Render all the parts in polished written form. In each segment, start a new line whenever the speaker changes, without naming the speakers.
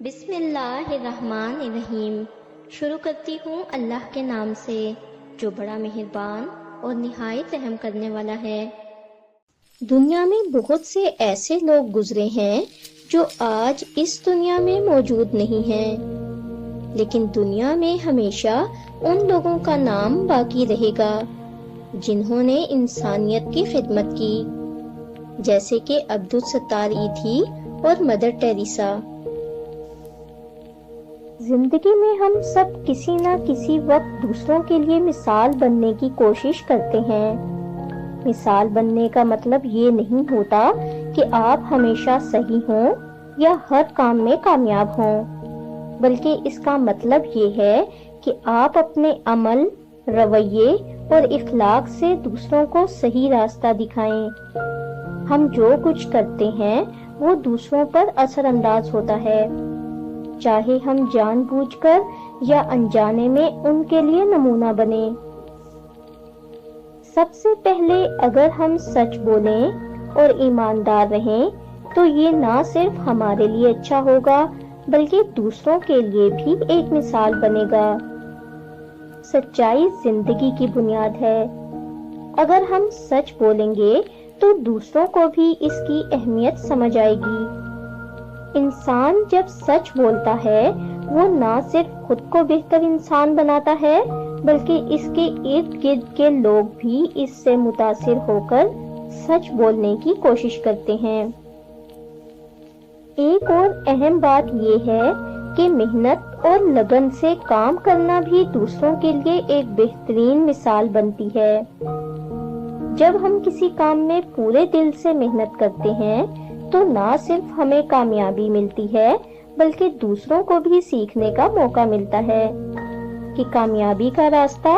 بسم اللہ الرحمن الرحیم۔ شروع کرتی ہوں اللہ کے نام سے جو بڑا مہربان اور نہایت رحم کرنے والا ہے۔ دنیا میں بہت سے ایسے لوگ گزرے ہیں جو آج اس دنیا میں موجود نہیں ہیں، لیکن دنیا میں ہمیشہ ان لوگوں کا نام باقی رہے گا جنہوں نے انسانیت کی خدمت کی، جیسے کہ عبدالستار ایدھی اور مدر ٹیریسا۔ زندگی میں ہم سب کسی نہ کسی وقت دوسروں کے لیے مثال بننے کی کوشش کرتے ہیں۔ مثال بننے کا مطلب یہ نہیں ہوتا کہ آپ ہمیشہ صحیح ہوں یا ہر کام میں کامیاب ہوں، بلکہ اس کا مطلب یہ ہے کہ آپ اپنے عمل، رویے اور اخلاق سے دوسروں کو صحیح راستہ دکھائیں۔ ہم جو کچھ کرتے ہیں وہ دوسروں پر اثر انداز ہوتا ہے، چاہے ہم جان بوجھ کر یا انجانے میں ان کے لیے نمونہ بنیں۔ سب سے پہلے اگر ہم سچ بولیں اور ایماندار رہیں تو یہ نہ صرف ہمارے لیے اچھا ہوگا بلکہ دوسروں کے لیے بھی ایک مثال بنے گا۔ سچائی زندگی کی بنیاد ہے۔ اگر ہم سچ بولیں گے تو دوسروں کو بھی اس کی اہمیت سمجھ آئے گی۔ انسان جب سچ بولتا ہے وہ نہ صرف خود کو بہتر انسان بناتا ہے بلکہ اس کے ارد گرد کے لوگ بھی اس سے متاثر ہو کر سچ بولنے کی کوشش کرتے ہیں۔ ایک اور اہم بات یہ ہے کہ محنت اور لگن سے کام کرنا بھی دوسروں کے لیے ایک بہترین مثال بنتی ہے۔ جب ہم کسی کام میں پورے دل سے محنت کرتے ہیں تو نہ صرف ہمیں کامیابی ملتی ہے بلکہ دوسروں کو بھی سیکھنے کا موقع ملتا ہے کہ کامیابی کا راستہ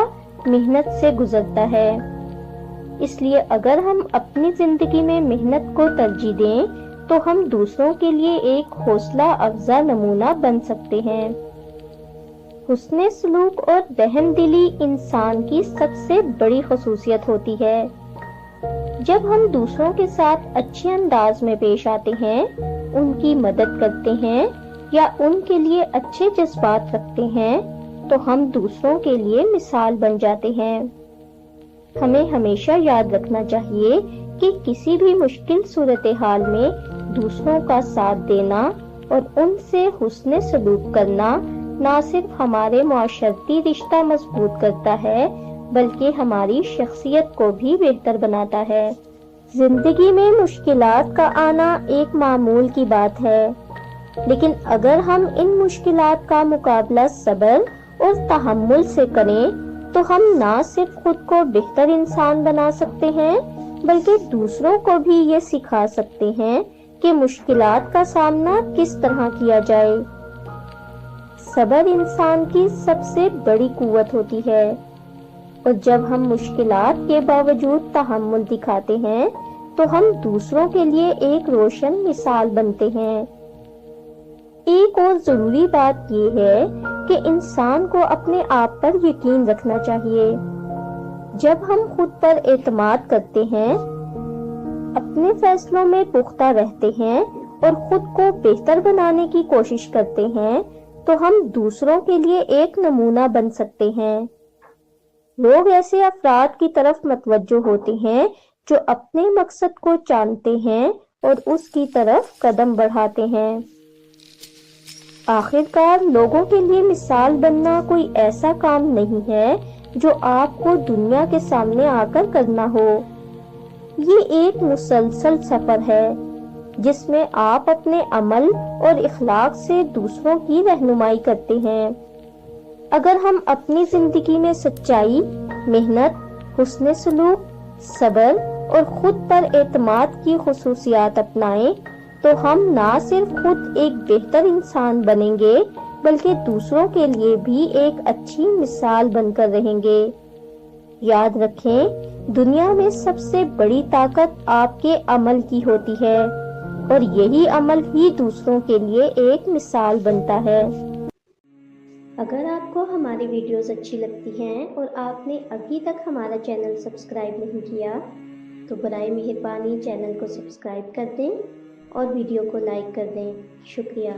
محنت سے گزرتا ہے۔ اس لیے اگر ہم اپنی زندگی میں محنت کو ترجیح دیں تو ہم دوسروں کے لیے ایک حوصلہ افزا نمونہ بن سکتے ہیں۔ حسن سلوک اور رحم دلی انسان کی سب سے بڑی خصوصیت ہوتی ہے۔ جب ہم دوسروں کے ساتھ اچھے انداز میں پیش آتے ہیں، ان کی مدد کرتے ہیں یا ان کے لیے اچھے جذبات رکھتے ہیں تو ہم دوسروں کے لیے مثال بن جاتے ہیں۔ ہمیں ہمیشہ یاد رکھنا چاہیے کہ کسی بھی مشکل صورتحال میں دوسروں کا ساتھ دینا اور ان سے حسن سلوک کرنا نہ صرف ہمارے معاشرتی رشتہ مضبوط کرتا ہے بلکہ ہماری شخصیت کو بھی بہتر بناتا ہے۔ زندگی میں مشکلات کا آنا ایک معمول کی بات ہے، لیکن اگر ہم ان مشکلات کا مقابلہ صبر اور تحمل سے کریں تو ہم نہ صرف خود کو بہتر انسان بنا سکتے ہیں بلکہ دوسروں کو بھی یہ سکھا سکتے ہیں کہ مشکلات کا سامنا کس طرح کیا جائے۔ صبر انسان کی سب سے بڑی قوت ہوتی ہے، اور جب ہم مشکلات کے باوجود تحمل دکھاتے ہیں تو ہم دوسروں کے لیے ایک روشن مثال بنتے ہیں۔ ایک اور ضروری بات یہ ہے کہ انسان کو اپنے آپ پر یقین رکھنا چاہیے۔ جب ہم خود پر اعتماد کرتے ہیں، اپنے فیصلوں میں پختہ رہتے ہیں اور خود کو بہتر بنانے کی کوشش کرتے ہیں تو ہم دوسروں کے لیے ایک نمونہ بن سکتے ہیں۔ لوگ ایسے افراد کی طرف متوجہ ہوتے ہیں جو اپنے مقصد کو جانتے ہیں اور اس کی طرف قدم بڑھاتے ہیں۔ آخرکار لوگوں کے لیے مثال بننا کوئی ایسا کام نہیں ہے جو آپ کو دنیا کے سامنے آ کر کرنا ہو۔ یہ ایک مسلسل سفر ہے جس میں آپ اپنے عمل اور اخلاق سے دوسروں کی رہنمائی کرتے ہیں۔ اگر ہم اپنی زندگی میں سچائی، محنت، حسن سلوک، صبر اور خود پر اعتماد کی خصوصیات اپنائیں تو ہم نہ صرف خود ایک بہتر انسان بنیں گے بلکہ دوسروں کے لیے بھی ایک اچھی مثال بن کر رہیں گے۔ یاد رکھیں، دنیا میں سب سے بڑی طاقت آپ کے عمل کی ہوتی ہے، اور یہی عمل ہی دوسروں کے لیے ایک مثال بنتا ہے۔ اگر آپ کو ہماری ویڈیوز اچھی لگتی ہیں اور آپ نے ابھی تک ہمارا چینل سبسکرائب نہیں کیا تو برائے مہربانی چینل کو سبسکرائب کر دیں اور ویڈیو کو لائک کر دیں۔ شکریہ۔